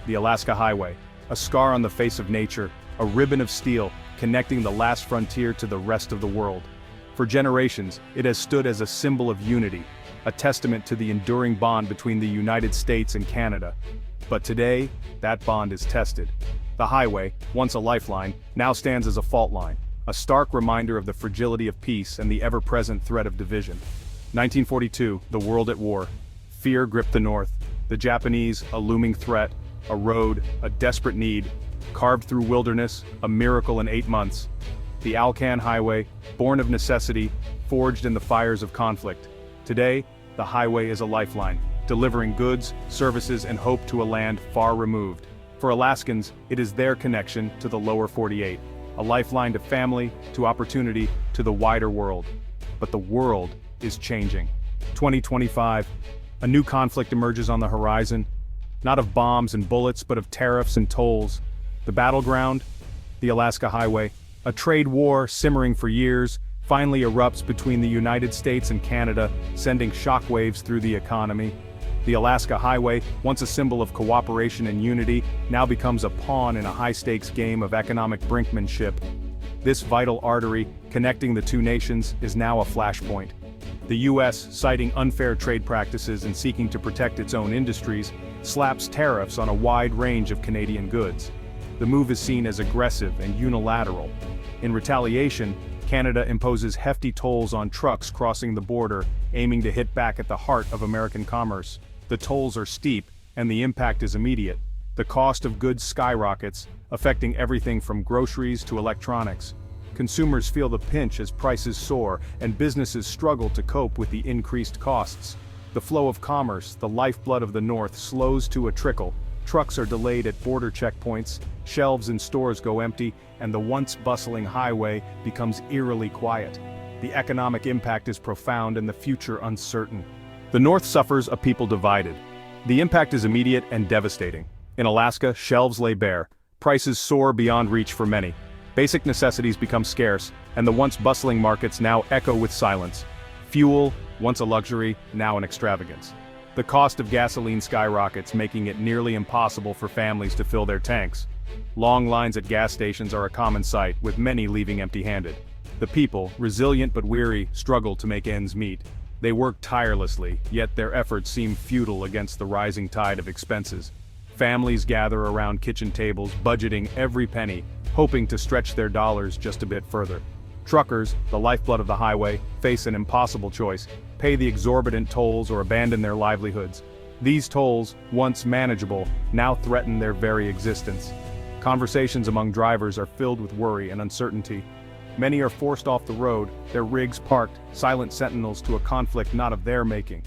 the Alaska Highway, a scar on the face of nature, a ribbon of steel, connecting the last frontier to the rest of the world. For generations, it has stood as a symbol of unity, a testament to the enduring bond between the United States and Canada. But today, that bond is tested. The highway, once a lifeline, now stands as a fault line, a stark reminder of the fragility of peace and the ever-present threat of division. 1942, the world at war. Fear gripped the North. The Japanese, a looming threat, a road, a desperate need, carved through wilderness, a miracle in 8 months. The Alaskans Highway, born of necessity, forged in the fires of conflict. Today, the highway is a lifeline, delivering goods, services, and hope to a land far removed. For Alaskans, it is their connection to the lower 48, a lifeline to family, to opportunity, to the wider world. But the world is changing. 2025, a new conflict emerges on the horizon, not of bombs and bullets, but of tariffs and tolls. The battleground, the Alaska Highway, a trade war simmering for years, finally erupts between the United States and Canada, sending shockwaves through the economy. The Alaska Highway, once a symbol of cooperation and unity, now becomes a pawn in a high-stakes game of economic brinkmanship. This vital artery, connecting the two nations, is now a flashpoint. The U.S., citing unfair trade practices and seeking to protect its own industries, slaps tariffs on a wide range of Canadian goods. The move is seen as aggressive and unilateral. In retaliation, Canada imposes hefty tolls on trucks crossing the border, aiming to hit back at the heart of American commerce. The tolls are steep, and the impact is immediate. The cost of goods skyrockets, affecting everything from groceries to electronics. Consumers feel the pinch as prices soar, and businesses struggle to cope with the increased costs. The flow of commerce, the lifeblood of the North, slows to a trickle. Trucks are delayed at border checkpoints, shelves in stores go empty, and the once bustling highway becomes eerily quiet. The economic impact is profound and the future uncertain. The North suffers a people divided. The impact is immediate and devastating. In Alaska, shelves lay bare. Prices soar beyond reach for many. Basic necessities become scarce, and the once bustling markets now echo with silence. Fuel, once a luxury, now an extravagance. The cost of gasoline skyrockets, making it nearly impossible for families to fill their tanks. Long lines at gas stations are a common sight, with many leaving empty-handed. The people, resilient but weary, struggle to make ends meet. They work tirelessly, yet their efforts seem futile against the rising tide of expenses. Families gather around kitchen tables, budgeting every penny, hoping to stretch their dollars just a bit further. Truckers, the lifeblood of the highway, face an impossible choice: pay the exorbitant tolls or abandon their livelihoods. These tolls, once manageable, now threaten their very existence. Conversations among drivers are filled with worry and uncertainty. Many are forced off the road, their rigs parked, silent sentinels to a conflict not of their making.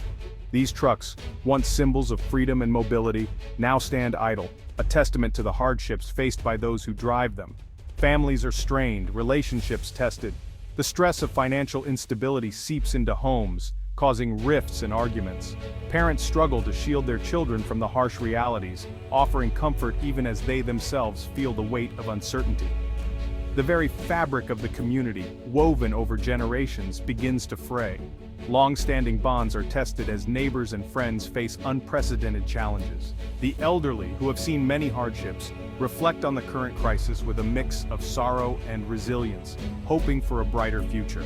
These trucks, once symbols of freedom and mobility, now stand idle, a testament to the hardships faced by those who drive them. Families are strained, relationships tested. The stress of financial instability seeps into homes, causing rifts and arguments. Parents struggle to shield their children from the harsh realities, offering comfort even as they themselves feel the weight of uncertainty. The very fabric of the community, woven over generations, begins to fray. Long-standing bonds are tested as neighbors and friends face unprecedented challenges. The elderly, who have seen many hardships, reflect on the current crisis with a mix of sorrow and resilience, hoping for a brighter future.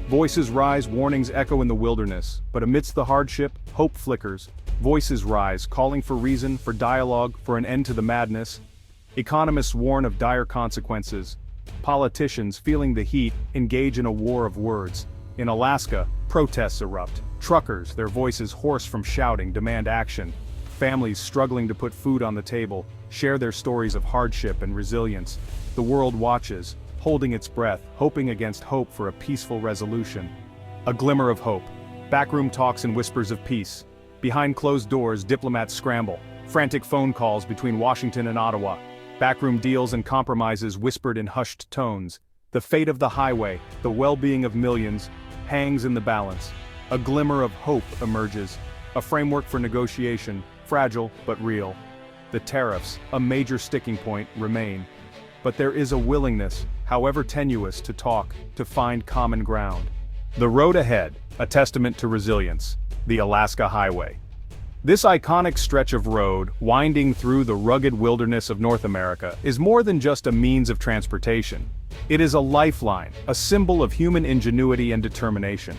Voices rise, warnings echo in the wilderness, but amidst the hardship, hope flickers. Voices rise, calling for reason, for dialogue, for an end to the madness. Economists warn of dire consequences. Politicians, feeling the heat, engage in a war of words. In Alaska, protests erupt. Truckers, their voices hoarse from shouting, demand action. Families struggling to put food on the table, share their stories of hardship and resilience. The world watches, holding its breath, hoping against hope for a peaceful resolution. A glimmer of hope. Backroom talks and whispers of peace. Behind closed doors, diplomats scramble. Frantic phone calls between Washington and Ottawa. Backroom deals and compromises whispered in hushed tones. The fate of the highway, the well-being of millions, hangs in the balance. A glimmer of hope emerges. A framework for negotiation, fragile but real. The tariffs, a major sticking point, remain. But there is a willingness, however tenuous, to talk, to find common ground. The road ahead, a testament to resilience. The Alaska Highway. This iconic stretch of road, winding through the rugged wilderness of North America, is more than just a means of transportation. It is a lifeline, a symbol of human ingenuity and determination.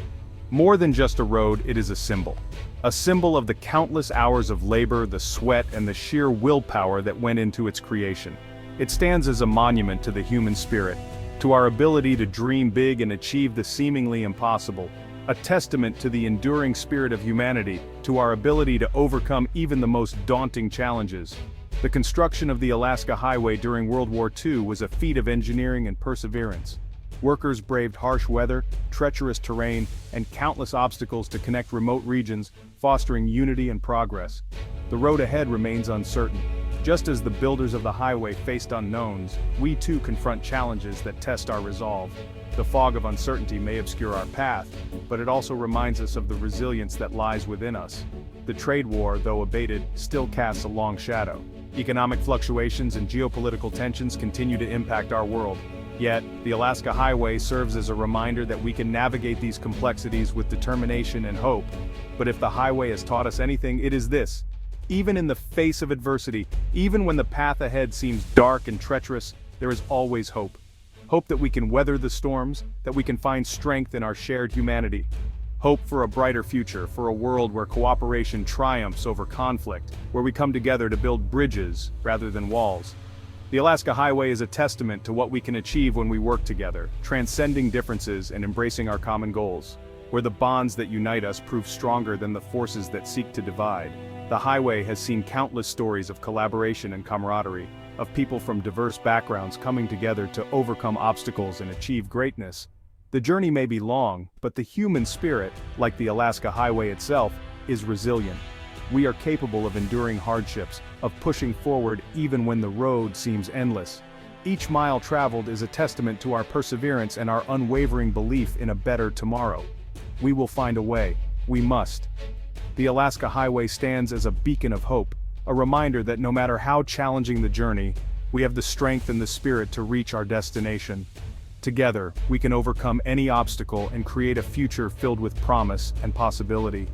More than just a road, it is a symbol. A symbol of the countless hours of labor, the sweat, and the sheer willpower that went into its creation. It stands as a monument to the human spirit, to our ability to dream big and achieve the seemingly impossible. A testament to the enduring spirit of humanity, to our ability to overcome even the most daunting challenges. The construction of the Alaska Highway during World War II was a feat of engineering and perseverance. Workers braved harsh weather, treacherous terrain, and countless obstacles to connect remote regions, fostering unity and progress. The road ahead remains uncertain. Just as the builders of the highway faced unknowns, we too confront challenges that test our resolve. The fog of uncertainty may obscure our path, but it also reminds us of the resilience that lies within us. The trade war, though abated, still casts a long shadow. Economic fluctuations and geopolitical tensions continue to impact our world. Yet, the Alaska Highway serves as a reminder that we can navigate these complexities with determination and hope. But if the highway has taught us anything, it is this. Even in the face of adversity, even when the path ahead seems dark and treacherous, there is always hope. Hope that we can weather the storms, that we can find strength in our shared humanity. Hope for a brighter future, for a world where cooperation triumphs over conflict, where we come together to build bridges rather than walls. The Alaska Highway is a testament to what we can achieve when we work together, transcending differences and embracing our common goals. Where the bonds that unite us prove stronger than the forces that seek to divide. The highway has seen countless stories of collaboration and camaraderie, of people from diverse backgrounds coming together to overcome obstacles and achieve greatness. The journey may be long, but the human spirit, like the Alaska Highway itself, is resilient. We are capable of enduring hardships, of pushing forward even when the road seems endless. Each mile traveled is a testament to our perseverance and our unwavering belief in a better tomorrow. We will find a way. We must. The Alaska Highway stands as a beacon of hope, a reminder that no matter how challenging the journey, we have the strength and the spirit to reach our destination. Together, we can overcome any obstacle and create a future filled with promise and possibility.